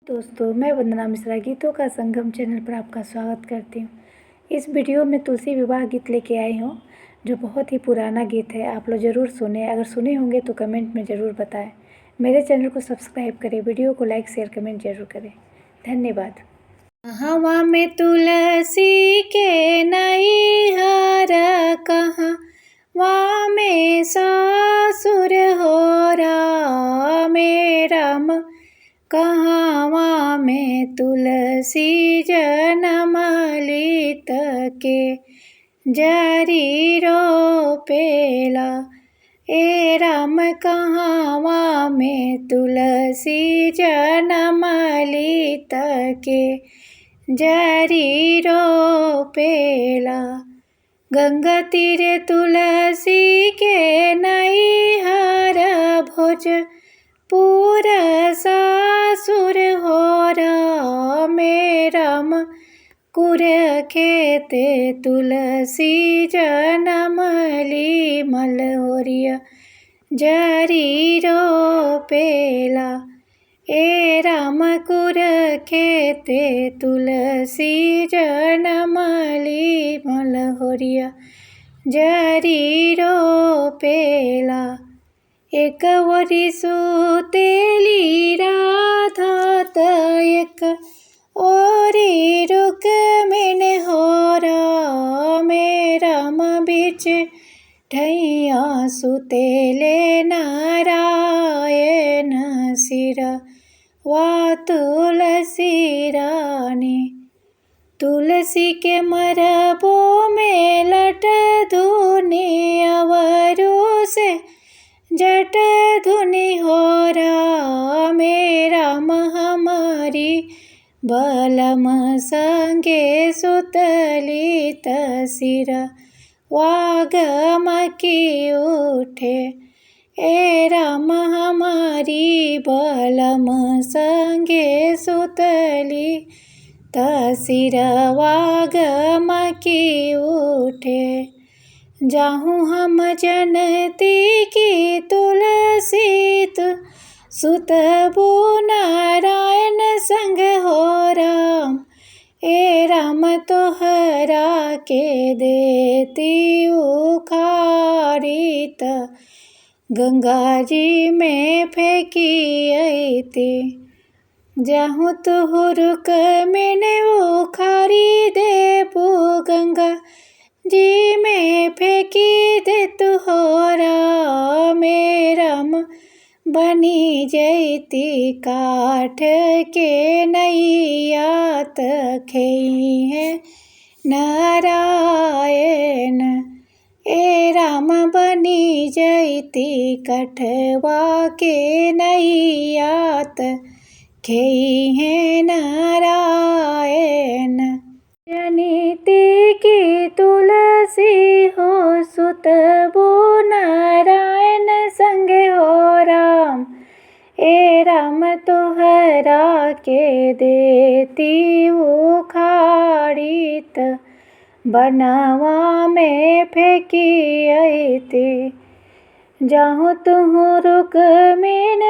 दोस्तों, मैं वंदना मिश्रा गीतों का संगम चैनल पर आपका स्वागत करती हूँ। इस वीडियो में तुलसी विवाह गीत लेके आई हूँ, जो बहुत ही पुराना गीत है। आप लोग ज़रूर सुने, अगर सुने होंगे तो कमेंट में ज़रूर बताएं। मेरे चैनल को सब्सक्राइब करें, वीडियो को लाइक शेयर कमेंट ज़रूर करें। धन्यवाद। हवा में तुलसी के नैहर कहाँ, वहाँ में सासुर हो राम कहाँ में तुलसी जनम लित के जरी रोपेला। ए राम कहाँ में तुलसी जनम लित के जरी रोपेला। गंगा तीरे तुलसी के नैहर भोज पूरा सासुर हो राम कुर खेते तुलसी जनम ली मलहोरिया जरी रोपेला। ए राम कुर खेते तुलसी जनम ली मलहोरिया जरी रोपेला। एक वरी सुतेली राधा त एक ओरी रुक्मिणी हो राम बीच ठैया सुतेले नारायण सिरा वा तुलसी रानी। तुलसी के मरबो में लट धुनी अवरू से जट धुनी हो राम हमारी बलम संगे सुतली तसिरा वागम की उठे। ए राम हमारी बलम संगे सुतली तसिरा वागम की उठे। जाहूँ हम जनती की तुलसी सुतबू नारायण संग हो राम। ए राम तोहरा के देती उखाड़ी त गंगा जी में फेंकी अइती। जाहूँ तुहुरुक मैंने उखाड़ी देबू गंगा जी में फेंकी दे तू हो राम बनी जैती काठ के नैया तखई है नारायण। ए राम बनी जैती कठवा के नैया तखई है नारायण। जनिती की तुलसी हो सुतबू नारायण संगे हो राम। ए राम तोहरा के देती उखाड़ी त बनवा में फेंकी अइती। जाहूँ तुहुरुक में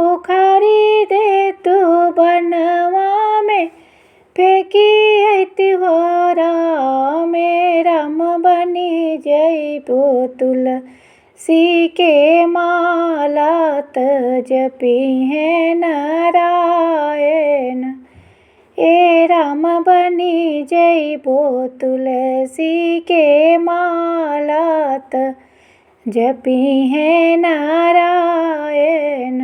उखाड़ी दे तू बनवा में फेंकी अइती हो राम बनी जइबो तुलसी के माला त जपी है नारायण। ए राम बनी जइबो तुलसी के माला त जपी है नारायण।